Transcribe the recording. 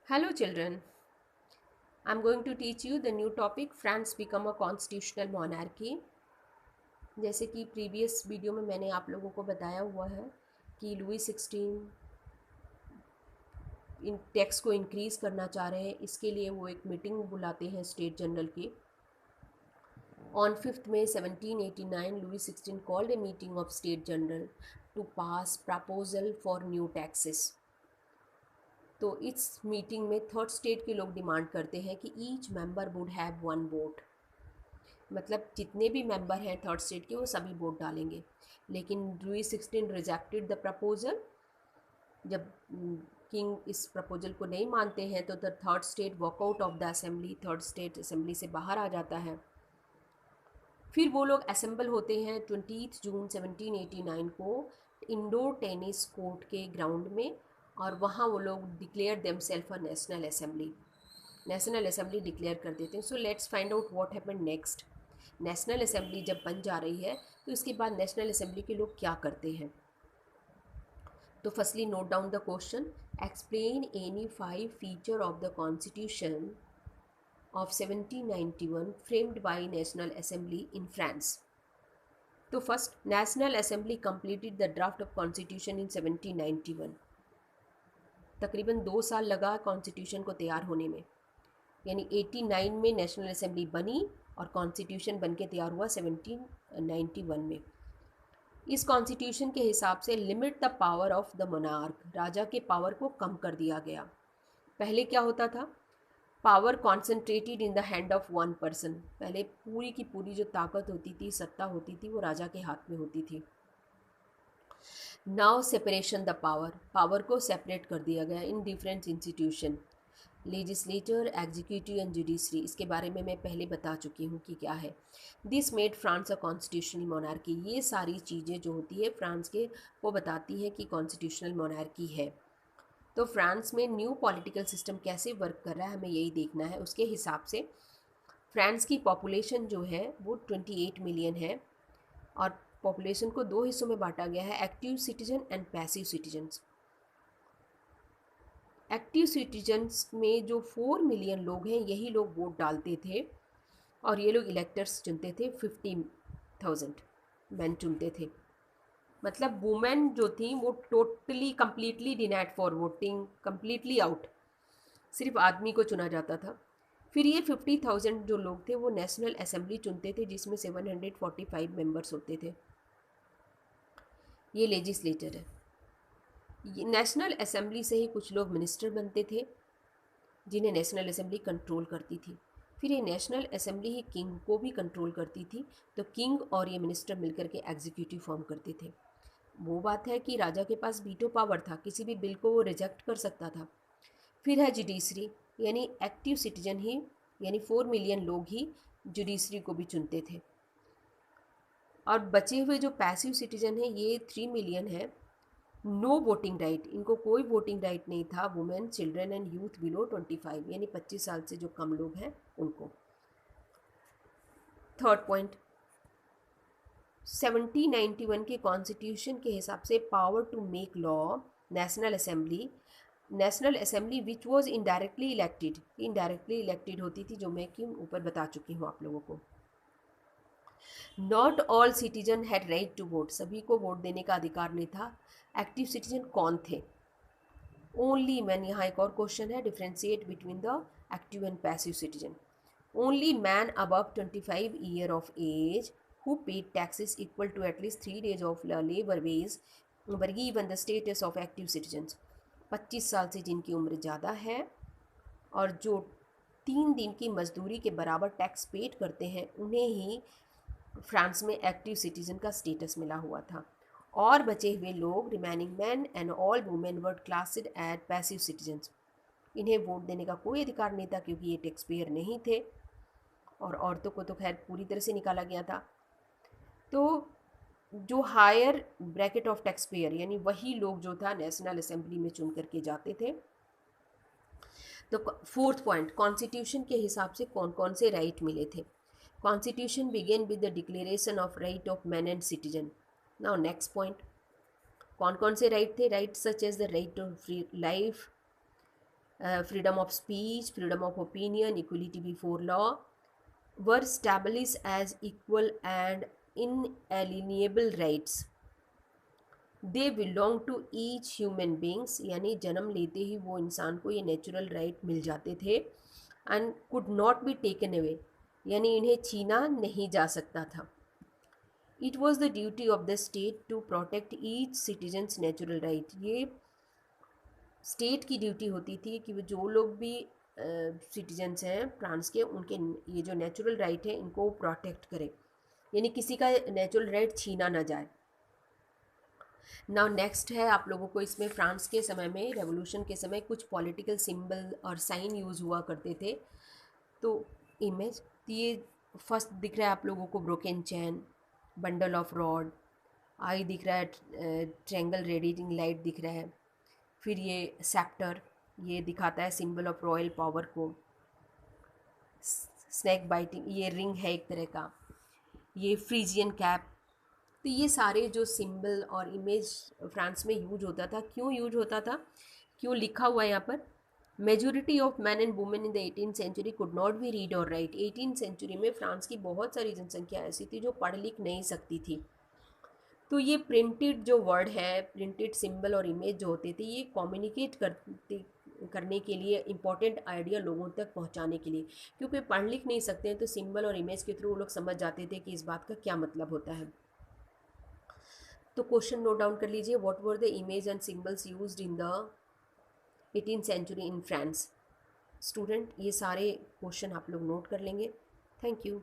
Hello children, I am going to teach you the new topic France become a constitutional monarchy। जैसे कि previous video में मैंने आप लोगों को बताया हुआ है कि लुई 16 इन टैक्स को इंक्रीज़ करना चाह रहे हैं। इसके लिए वो एक मीटिंग बुलाते हैं स्टेट जनरल की। On 5 May 1789 Louis 16 called a meeting of state general to pass proposal for new taxes. तो इस मीटिंग में थर्ड स्टेट के लोग डिमांड करते हैं कि each member would have one vote, मतलब जितने भी मेंबर हैं थर्ड स्टेट के वो सभी वोट डालेंगे। लेकिन लुई 16 रिजेक्टेड द प्रपोजल। जब किंग इस प्रपोजल को नहीं मानते हैं तो the third state walkout of the assembly, third state assembly से बाहर आ जाता है। फिर वो लोग असेंबल होते हैं 20 जून 1789 को इंडोर टेनिस कोर्ट के ग्राउंड में, और वहाँ वो लोग declare themselves a national assembly, national assembly declare कर देते हैं। So let's find out what happened next. National assembly जब बन जा रही है तो इसके बाद नेशनल असेंबली के लोग क्या करते हैं। तो firstly note down the question, explain any 5 feature of the constitution of 1791 framed by national assembly in France. तो first, national assembly completed the draft of constitution in 1791। तकरीबन 2 साल लगा कॉन्स्टिट्यूशन को तैयार होने में, यानी 89 में नेशनल असेंबली बनी और कॉन्स्टिट्यूशन बन के तैयार हुआ 1791 में। इस कॉन्स्टिट्यूशन के हिसाब से limit the power of the monarch, राजा के पावर को कम कर दिया गया। पहले क्या होता था, power concentrated in the hand of one person. पहले पूरी की पूरी जो ताकत होती थी, सत्ता होती थी, वो राजा के हाथ में होती थी। Now separation the power, power को सेपरेट कर दिया गया in different institution, legislator, executive and judiciary. इसके बारे में मैं पहले बता चुकी हूँ कि क्या है। This made France a constitutional monarchy. ये सारी चीज़ें जो होती है फ्रांस के, वो बताती है कि कॉन्स्टिट्यूशनल मोनार्की है। तो फ्रांस में न्यू पॉलिटिकल सिस्टम कैसे वर्क कर रहा है हमें यही देखना है। उसके हिसाब से फ्रांस की पॉपुलेशन जो है वो 28 मिलियन है, और पॉपुलेशन को 2 हिस्सों में बांटा गया है, active citizen and passive citizens. Active citizens में जो 4 मिलियन लोग हैं यही लोग वोट डालते थे, और ये लोग इलेक्टर्स चुनते थे। 50,000 मैन चुनते थे। मतलब वुमेन जो थी वो totally completely denied for voting, completely out, सिर्फ आदमी को चुना जाता था। फिर ये 50,000 जो लोग थे वो नेशनल असेंबली चुनते थे, जिसमें 745 मेंबर्स होते थे। ये लेजिस्लेटर है। ये नेशनल असेंबली से ही कुछ लोग मिनिस्टर बनते थे, जिन्हें नेशनल असेंबली कंट्रोल करती थी। फिर ये नेशनल असेंबली ही किंग को भी कंट्रोल करती थी, तो किंग और ये मिनिस्टर मिलकर के एग्जीक्यूटिव फॉर्म करते थे। वो बात है कि राजा के पास वीटो पावर था, किसी भी बिल को वो रिजेक्ट कर सकता था। फिर है जुडिशरी, यानी एक्टिव सिटीजन ही, यानी 4 मिलियन लोग ही जुडिशरी को भी चुनते थे। और बचे हुए जो पैसिव सिटीजन है ये 3 मिलियन है। नो वोटिंग राइट, इनको कोई वोटिंग राइट नहीं था। Women, children and youth below 25, यानी 25 साल से जो कम लोग हैं उनको। थर्ड पॉइंट, 1791 के कॉन्स्टिट्यूशन के हिसाब से power to make law, national assembly, national assembly which was indirectly elected, indirectly elected होती थी, जो मैं कि ऊपर बता चुकी हूँ आप लोगों को। Not all citizen had right to vote, सभी को वोट देने का अधिकार नहीं था। एक्टिव सिटीजन कौन थे? ओनली मैन, यहाँ एक और क्वेश्चन है, differentiate between the active and passive citizen. Only man above 25 year of age who paid taxes equal to at least 3 days of labor wage were given the status of active citizens। 25 साल से जिनकी उम्र ज़्यादा है और जो 3 दिन की मजदूरी के बराबर टैक्स पेड करते हैं उन्हें ही फ्रांस में एक्टिव सिटीजन का स्टेटस मिला हुआ था। और बचे हुए लोग, remaining man and all women were classed as passive citizens. इन्हें वोट देने का कोई अधिकार नहीं था क्योंकि ये टैक्स पेयर नहीं थे, और औरतों को तो खैर पूरी तरह से निकाला गया था। तो जो higher bracket of tax payer, यानी वही लोग जो था नेशनल असेंबली में चुन करके जाते थे। तो फोर्थ पॉइंट, कॉन्स्टिट्यूशन के हिसाब से कौन कौन से राइट मिले थे। Constitution began with the declaration of right of man and citizen. Now next point, कौन कौन से राइट थे? Right such as the right to free life, freedom of speech, freedom of opinion, equality before law were established as equal and inalienable rights. They belong to each human beings, यानी जन्म लेते ही वो इंसान को ये natural right मिल जाते थे and could not be taken away, यानी इन्हें छीना नहीं जा सकता था. It was the duty of the state to protect each citizens natural right. ये स्टेट की ड्यूटी होती थी कि वो जो लोग भी सिटीजन्स हैं फ्रांस के, उनके ये जो नेचुरल राइट है इनको प्रोटेक्ट करे, यानी किसी का नेचुरल राइट छीना ना जाए. नाउ नेक्स्ट है आप लोगों को, इसमें फ्रांस के समय में, रेवोल्यूशन के समय कुछ पॉलिटिकल सिंबल और साइन यूज़ हुआ करते थे. तो इमेज, तो ये फर्स्ट दिख रहा है आप लोगों को broken chain, bundle of rod, eye दिख रहा है, ट्रायंगल रेडिएटिंग लाइट दिख रहा है. फिर ये सेप्टर, ये दिखाता है सिंबल ऑफ रॉयल पावर को. स्नैक बाइटिंग, ये रिंग है एक तरह का. ये फ्रीजियन कैप. तो ये सारे जो सिंबल और इमेज फ्रांस में यूज होता था, क्यों यूज होता था, क्यों लिखा हुआ है यहाँ पर, majority of man and women in the 18th century could not be read और राइट. 18th सेंचुरी में फ्रांस की बहुत सारी जनसंख्या ऐसी थी जो पढ़ लिख नहीं सकती थी. तो ये प्रिंटेड जो वर्ड है, प्रिंटेड सिंबल और इमेज जो होते थे, ये कम्युनिकेट करने के लिए, इम्पॉर्टेंट आइडिया लोगों तक पहुंचाने के लिए, क्योंकि पढ़ लिख नहीं सकते हैं तो सिंबल और इमेज के थ्रू वो लोग समझ जाते थे कि इस बात का क्या मतलब होता है. तो क्वेश्चन नोट डाउन कर लीजिए. What were the image and symbols used in the 18th century in France. Student, ये सारे क्वेश्चन आप लोग नोट कर लेंगे. Thank you.